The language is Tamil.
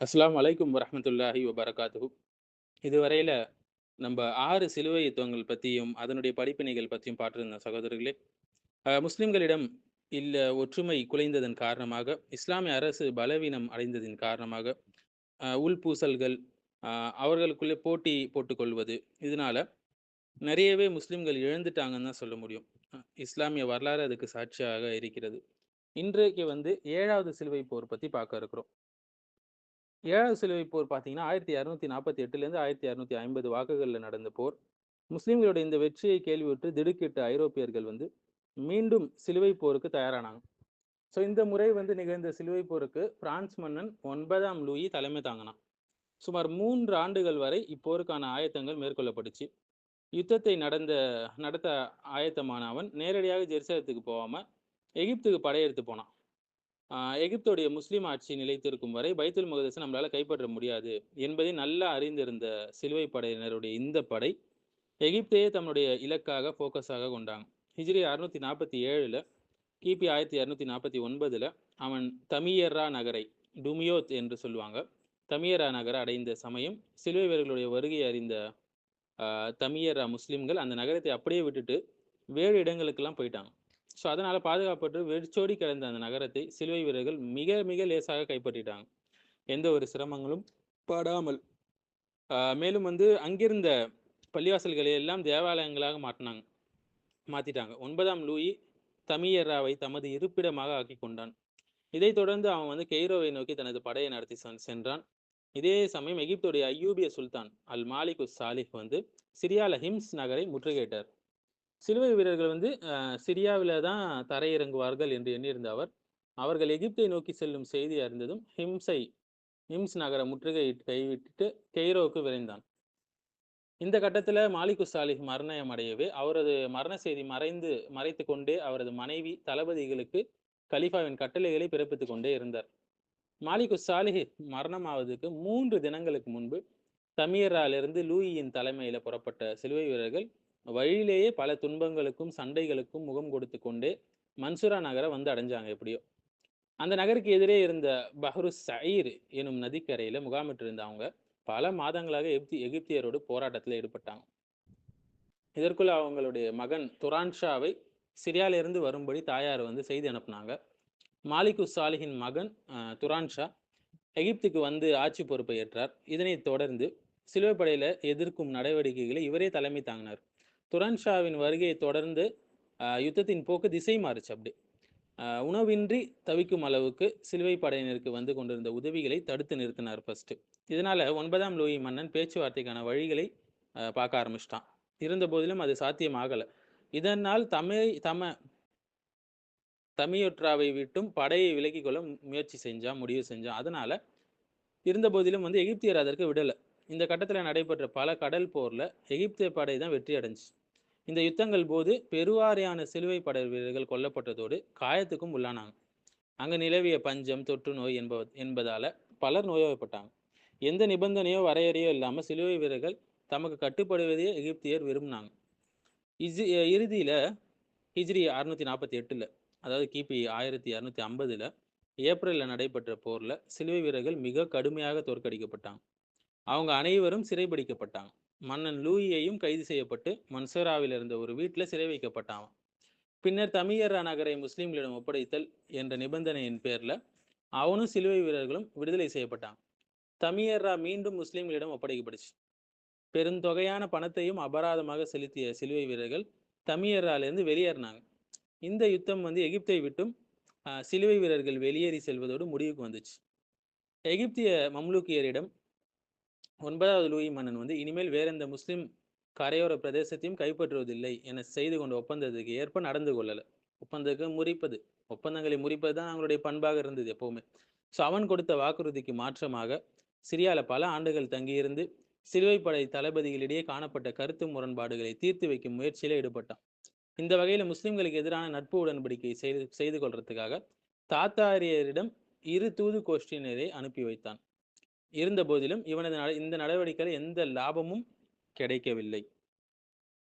அஸ்ஸலாமு அலைக்கும் வரஹ்மத்துல்லாஹி வபரகாத்துஹு. இதுவரையில நம்ப 6 சிலுவை யுத்தங்கள் பத்தியும், அதனுடைய படிப்பினைகள் பத்தியும் பார்த்திருந்தோம் சகோதரர்களே. முஸ்லிம்களிடம் ஒற்றுமை குலைந்ததன் காரணமாக, இஸ்லாமிய அரசு பலவீனம் அடைந்ததின் காரணமாக, உள்பூசல்கள், அ அவர்களுக்குள்ளே போட்டி போட்டுக்கொள்வது, இதனால நெறையவே முஸ்லிம்கள் இழந்துட்டாங்கன்னு தான் சொல்ல முடியும். இஸ்லாமிய வரலாறு அதுக்கு சாட்சியாக இருக்கிறது. இன்றைக்கு 7வது சிலுவை போர் பத்தி பார்க்க இருக்கிறோம். 7வது சிலுவை போர் பார்த்தீங்கன்னா, 1248லேருந்து 1250 வாக்குகள்ல நடந்த போர். முஸ்லிம்களுடைய இந்த வெற்றியை கேள்வியுற்று திடுக்கிட்ட ஐரோப்பியர்கள் மீண்டும் சிலுவை போருக்கு தயாரானாங்க. ஸோ இந்த முறை நிகழ்ந்த சிலுவை போருக்கு பிரான்ஸ் மன்னன் 9ஆம் லூயி தலைமை தாங்கினான். சுமார் 3 ஆண்டுகள் வரை இப்போருக்கான ஆயத்தங்கள் மேற்கொள்ளப்பட்டுச்சு. யுத்தத்தை நடத்த ஆயத்தமான அவன் நேரடியாக ஜெருசலத்துக்கு போகாம, எகிப்துக்கு படையெடுத்து போனான். எகிப்துடைய முஸ்லிம் ஆட்சி நிலைத்திருக்கும் வரை பைத்துல் முகதஸை நம்மளால கைப்பற்ற முடியாது என்பதை நல்லா அறிந்திருந்த சிலுவை படையினருடைய இந்த படை எகிப்தையே தன்னுடைய இலக்காக ஃபோக்கஸாக கொண்டாங்க. ஹிஜ்ரி 647ல கிபி 1249ல அவன் தமியர்ரா நகரை, டுமியோத் என்று சொல்லுவாங்க, தமியரா நகரை அடைந்த சமயம் சிலுவை வீரர்களுடைய வருகை அறிந்த தமியரா முஸ்லிம்கள் அந்த நகரத்தை அப்படியே விட்டுட்டு வேறு இடங்களுக்கெல்லாம் போயிட்டாங்க. ஸோ அதனால பாதுகாப்பற்று வெறிச்சோடி கிடந்த அந்த நகரத்தை சிலுவை வீரர்கள் மிக மிக லேசாக கைப்பற்றிட்டாங்க, எந்த ஒரு சிரமங்களும் படாமல். மேலும் அங்கிருந்த பள்ளிவாசல்களை எல்லாம் தேவாலயங்களாக மாத்திட்டாங்க. 9ஆம் லூயி தமியராவை தமது இருப்பிடமாக ஆக்கி கொண்டான். இதைத் தொடர்ந்து அவன் கெய்ரோவை நோக்கி தனது படையை நடத்தி சென்றான். இதே சமயம் எகிப்துடைய ஐயூபிய சுல்தான் அல் மாலிக் சாலிஹ் சிரியால ஹிம்ஸ் நகரை முற்றுகையிட்டார். சிலுவை வீரர்கள் சிரியாவில தான் தரையிறங்குவார்கள் என்று எண்ணியிருந்த அவர்கள் எகிப்தை நோக்கி செல்லும் செய்தி அறிந்ததும் ஹிம்ஸ் நகர முற்றுகை கைவிட்டுட்டு கெய்ரோவுக்கு விரைந்தான். இந்த கட்டத்துல மாலிகு சாலிஹ் மரணம் அடையவே அவரது மரண செய்தி மறைத்து கொண்டே அவரது மனைவி தளபதிகளுக்கு கலீஃபாவின் கட்டளைகளை பிறப்பித்துக் கொண்டே இருந்தார். மாலிகு சாலிஹ் மரணமாவதுக்கு 3 தினங்களுக்கு முன்பு தமியராலிருந்து லூயியின் தலைமையில புறப்பட்ட சிலுவை வீரர்கள் வழியிலேயே பல துன்பங்களுக்கும் சண்டைகளுக்கும் முகம் கொடுத்து கொண்டே மன்சூரா நகரை அடைஞ்சாங்க. எப்படியோ அந்த நகருக்கு எதிரே இருந்த பஹ்ரு சயீர் எனும் நதிக்கரையில முகாமிட்டு இருந்த அவங்க பல மாதங்களாக எகிப்தியரோடு போராட்டத்தில் ஈடுபட்டாங்க. இதற்குள்ள அவங்களுடைய மகன் துரான்ஷாவை சிரியாவிலிருந்து வரும்படி தாயார் செய்தி அனுப்புனாங்க. மாலிகு சாலிஹின் மகன் துரான்ஷா எகிப்துக்கு ஆட்சி பொறுப்பை ஏற்றார். இதனைத் தொடர்ந்து சிலுவை படையில எதிர்க்கும் நடவடிக்கைகளை இவரே தலைமை தாங்கினார். துரான்ஷாவின் வருகையை தொடர்ந்து யுத்தத்தின் போக்கு திசை மாறுச்சு. அப்படி உணவின்றி தவிக்கும் அளவுக்கு சிலுவை படையினருக்கு கொண்டிருந்த உதவிகளை தடுத்து நிறுத்தினார் ஃபர்ஸ்ட். இதனால 9ஆம் லூயி மன்னன் பேச்சுவார்த்தைக்கான வழிகளை பார்க்க ஆரம்பிச்சிட்டான். இருந்த போதிலும் அது சாத்தியமாகல. இதனால் தமியொற்றாவை விட்டும் படையை விலக்கிக் கொள்ள முடிவு செஞ்சான். அதனால இருந்த போதிலும் எகிப்தியர் அதற்கு விடல. இந்த கட்டத்துல நடைபெற்ற பல கடல் போர்ல எகிப்திய படை தான் வெற்றி அடைஞ்சு. இந்த யுத்தங்கள் போது பெருவாரியான சிலுவை படை வீரர்கள் கொல்லப்பட்டதோடு காயத்துக்கும் உள்ளானாங்க. அங்க நிலவிய பஞ்சம், தொற்று நோய் என்பதால பலர் நோய்வாய்ப்பட்டாங்க. எந்த நிபந்தனையோ வரையறையோ இல்லாம சிலுவை வீரர்கள் தமக்கு கட்டுப்படுவதையே எகிப்தியர் விரும்பினாங்க. இறுதியில ஹிஜ்ரி 648ல, அதாவது கிபி 1250ல ஏப்ரல்ல நடைபெற்ற போர்ல சிலுவை வீரர்கள் மிக கடுமையாக தோற்கடிக்கப்பட்டாங்க. அவங்க அனைவரும் சிறைபிடிக்கப்பட்டாங்க. மன்னன் லூயியையும் கைது செய்யப்பட்டு மன்சூராவில் இருந்த ஒரு வீட்டுல சிறை வைக்கப்பட்டான். பின்னர் தமியரா நகரை முஸ்லிம்களிடம் ஒப்படைத்தல் என்ற நிபந்தனையின் பேர்ல அவனும் சிலுவை வீரர்களும் விடுதலை செய்யப்பட்டாங்க. தமியரா மீண்டும் முஸ்லிம்களிடம் ஒப்படைக்கப்பட்டுச்சு. பெருந்தொகையான பணத்தையும் அபராதமாக செலுத்திய சிலுவை வீரர்கள் தமியராலிருந்து வெளியேறினாங்க. இந்த யுத்தம் எகிப்தை விட்டும் சிலுவை வீரர்கள் வெளியேறி செல்வதோடு முடிவுக்கு வந்துச்சு. எகிப்திய மம்லூக்கியரிடம் 9வது லூயி மன்னன் இனிமேல் வேற எந்த முஸ்லிம் கரையோர பிரதேசத்தையும் கைப்பற்றுவதில்லை என செய்து கொண்ட ஒப்பந்தத்துக்கு ஏற்ப நடந்து கொள்ளல. ஒப்பந்தங்களை முறிப்பது தான் அவங்களுடைய பண்பாக இருந்தது எப்பவுமே. ஸோ அவன் கொடுத்த வாக்குறுதிக்கு மாற்றமாக சிரியால பல ஆண்டுகள் தங்கியிருந்து சிலுவை படை தளபதிகளிடையே காணப்பட்ட கருத்து முரண்பாடுகளை தீர்த்து வைக்கும் முயற்சியில ஈடுபட்டான். இந்த வகையில முஸ்லிம்களுக்கு எதிரான நட்பு உடன்படிக்கை செய்து கொள்றதுக்காக தாத்தாரியரிடம் 2 தூது கோஷ்டியினரை அனுப்பி வைத்தான். இருந்த போதிலும் இந்த நடவடிக்கையில் எந்த லாபமும் கிடைக்கவில்லை.